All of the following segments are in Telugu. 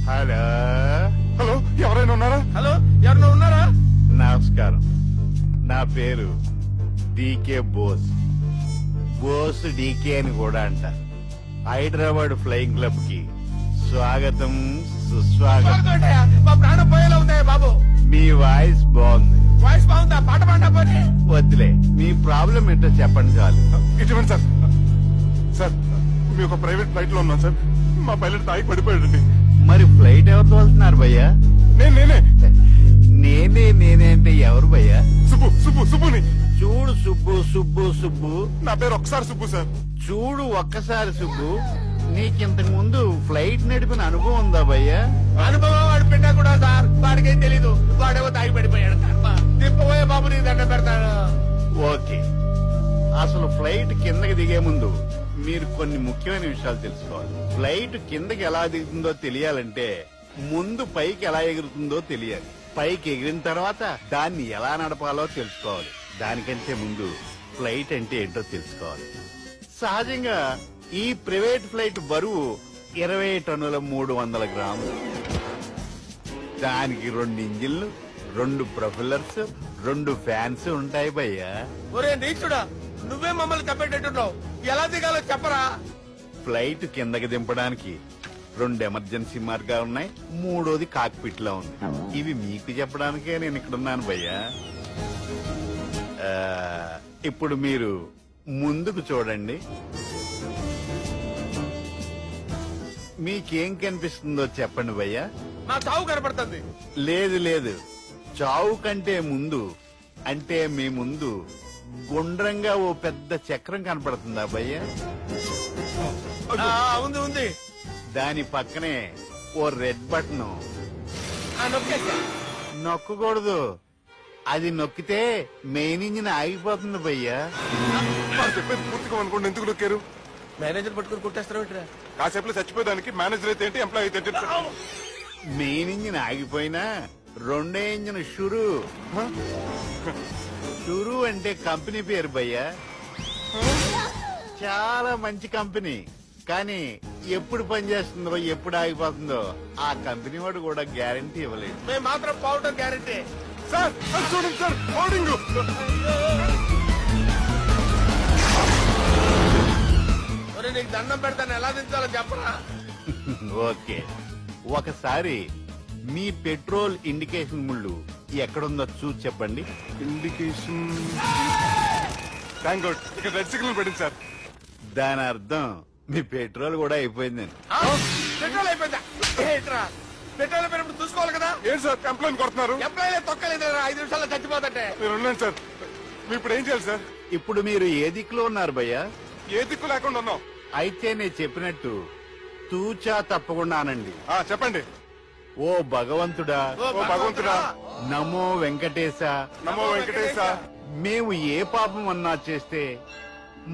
హలో హలో ఎవరైనా ఉన్నారా? హలో ఎవరన్నా ఉన్నారా? నమస్కారం. నా పేరు డీకే బోస్. బోస్ డీకే అని కూడా అంటారు. హైదరాబాద్ ఫ్లయింగ్ క్లబ్ కి స్వాగతం, సుస్వాగతం. బాగుంటాయా? మా ప్రాణం పోయేలా ఉందాయా బాబు. మీ వాయిస్ బాగుంది. వాయిస్ బాగుందా? పాట పాడినా పోనీ. వద్దులే, మీ ప్రాబ్లం ఏంటో చెప్పండి చాలు. ఇటువంటి సార్ సార్ మీ ఒక ప్రైవేట్ ఫ్లైట్ లో ఉన్నాం సార్. మా పైలట్ తాగి పడిపోయాడండి. మరి ఫ్లైట్ ఎవరితో వెళ్తున్నారు భయ్యా? నేనే నేనే అంటే ఎవరు భయ్యా? సుబ్బుని. చూడు సుబ్బు సుబ్బు సుబ్బు, నా పేరు ఒకసారి సుబ్బు సార్. చూడు ఒక్కసారి సుబ్బు, నీకింతకు ముందు ఫ్లైట్ నడిపిన అనుభవం ఉందా భయ్యా? అనుభవం వాడు పెట్టా కూడా సార్. వాడికేం తెలీదు. వాడేమో తాగి పడిపోయాడు. తిప్పబోయే బాబు నీ దండ పెడతాడు. ఓకే, అసలు ఫ్లైట్ కిందకి దిగే ముందు మీరు కొన్ని ముఖ్యమైన విషయాలు తెలుసుకోవాలి. ఫ్లైట్ కిందకి ఎలా దిగుతుందో తెలియాలంటే ముందు పైకి ఎలా ఎగురుతుందో తెలియాలి. పైకి ఎగిరిన తర్వాత దాన్ని ఎలా నడపాలో తెలుసుకోవాలి. దానికంటే ముందు ఫ్లైట్ అంటే ఏంటో తెలుసుకోవాలి. సహజంగా ఈ ప్రైవేట్ ఫ్లైట్ బరువు 20 టన్నుల 300 గ్రాములు. దానికి 2 ఇంజిన్లు, 2 ప్రొపెల్లర్స్, 2 ఫ్యాన్స్ ఉంటాయి భయ్యా. ఒరే నీచుడా, నువ్వే మమ్మల్ని తప్పేటట్టున్నావు. ఎలా దిగాలో చెప్పరా? ఫ్లైట్ కిందకి దింపడానికి 2 ఎమర్జెన్సీ మార్గాలు ఉన్నాయి. 3వది కాక్పిట్ లో ఉంది. ఇవి మీకు చెప్పడానికే నేను ఇక్కడున్నాను భయ్యా. ఇప్పుడు మీరు ముందుకు చూడండి. మీకేం కనిపిస్తుందో చెప్పండి భయ్యా. నా చావు కనపడుతుంది. లేదు, చావు కంటే ముందు అంటే మీ ముందు గుండ్రంగా ఓ పెద్ద చక్రం కనపడుతుందా భయ్యా? ఉంది. దాని పక్కనే ఓ రెడ్ బటన్. నొక్కేసా. నొక్కకూడదు, అది నొక్కితే మెయిన్ ఇంజిన్ ఆగిపోతుంది భయ్యా. చెప్పేది పూర్తిగా అనుకోండి. ఎందుకు నొక్కారు? మేనేజర్ పట్టుకుని కుట్టేస్తారు. కాసేపులో చచ్చిపోయేదానికి మేనేజర్ అయితే ఏంటి, ఎంప్లాయ్ అయితే ఏంటి? మెయిన్ ఇంజిన్ ఆగిపోయినా 2వ ఇంజిన్ షురు అంటే కంపెనీ పేరు భయ్యా. చాలా మంచి కంపెనీ. కానీ ఎప్పుడు పనిచేస్తుందో ఎప్పుడు ఆగిపోతుందో ఆ కంపెనీ వాడు కూడా గ్యారంటీ ఇవ్వలేదు. మేము మాత్రం పౌడర్ గ్యారంటీ. సార్ అది చూడండి సార్, హోర్డింగ్. ఒరే నీకు దండం పెడతాను, ఎలా దించాలో చెప్పరా? ఓకే, ఒకసారి మీ పెట్రోల్ ఇండికేషన్ ముళ్ళు ఎక్కడుందో చూసి చెప్పండి. ఇండికేషన్. థ్యాంక్ గాడ్, ఇక్కడ రెడ్ సిగ్నల్ పడింది సార్. దాని అర్థం మీ పెట్రోల్ కూడా అయిపోయిందని. పెట్రోల్ అయిపోయిందా? ఏంట్రా పెట్రోల్ అయిపోయినప్పుడు చూసుకోవాలి కదా. ఏంటి సార్ ఎంప్లాయ్ కొడుతున్నారు? ఎంప్లాయీ తొక్కలేదు. 5 నిమిషాల్లో చచ్చిపోతుంటే మీరు ఉన్నాను సార్. మీరు ఇప్పుడు ఏం చేయాలి సార్? ఇప్పుడు మీరు ఏ దిక్కులో ఉన్నారు భయ్యా? ఏ దిక్కు లేకుండా ఉన్నాం. అయితే నేను చెప్పినట్టు తూచా తప్పకుండా అనండి. చెప్పండి. ఓ భగవంతుడా, ఓ భగవంతుడా, నమో వెంకటేశ, నమో వెంకటేశ. మేము ఏ పాపం అన్నా చేస్తే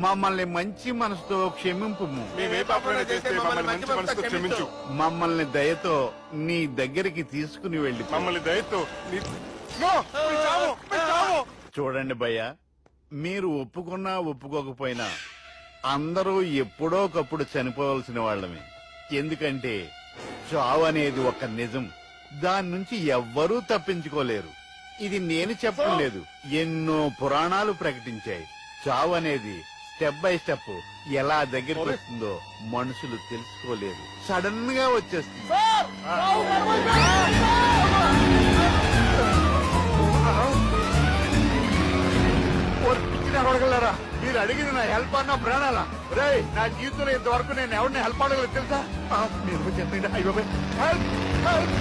మమ్మల్ని మంచి మనసుతో క్షమింపు. మేమే పాపమైనా చేస్తే మమ్మల్ని మంచి మనసుతో క్షమించు. మమ్మల్ని దయతో నీ దగ్గరికి తీసుకుని వెళ్ళి మమ్మల్ని దయతో నో, మీ చావు, మీ చావు. చూడండి భయ్యా, మీరు ఒప్పుకున్నా ఒప్పుకోకపోయినా అందరూ ఎప్పుడో ఒకప్పుడు చనిపోవలసిన వాళ్ళమే. ఎందుకంటే చావు అనేది ఒక నిజం. దాని నుంచి ఎవ్వరూ తప్పించుకోలేరు. ఇది నేను చెప్పడం లేదు, ఎన్నో పురాణాలు ప్రకటించాయి. చావు అనేది స్టెప్ బై స్టెప్ ఎలా దగ్గరికి వస్తుందో మనుషులు తెలుసుకోలేరు. సడన్ గా వచ్చేస్తుంది. అడగలరా? మీరు అడిగింది నా హెల్ప్ అన్న ప్రాణాలా? రే, నా జీవితంలో ఇంతవరకు నేను ఎవరిని హెల్ప్ అడగలేదు తెలుసా? మీరు చెప్పండి. అయ్యో హెల్ప్, హెల్ప్,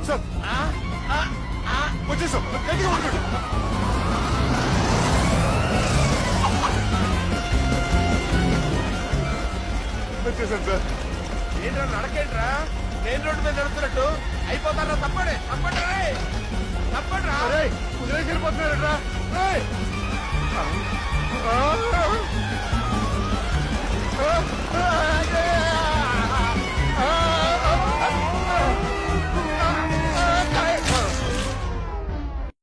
సార్ వచ్చేసాం. గట్టిగా పట్టుకోండి. వచ్చేసాను సార్. ఏంట్రా నడకేంట్రా? మెయిన్ రోడ్డు మీద నడుస్తున్నట్టు అయిపోతారా? తప్పండి, తప్పండి రే, తప్పండి రా. కుదిరేసి వెళ్ళిపోతున్నారట్రా. ఆ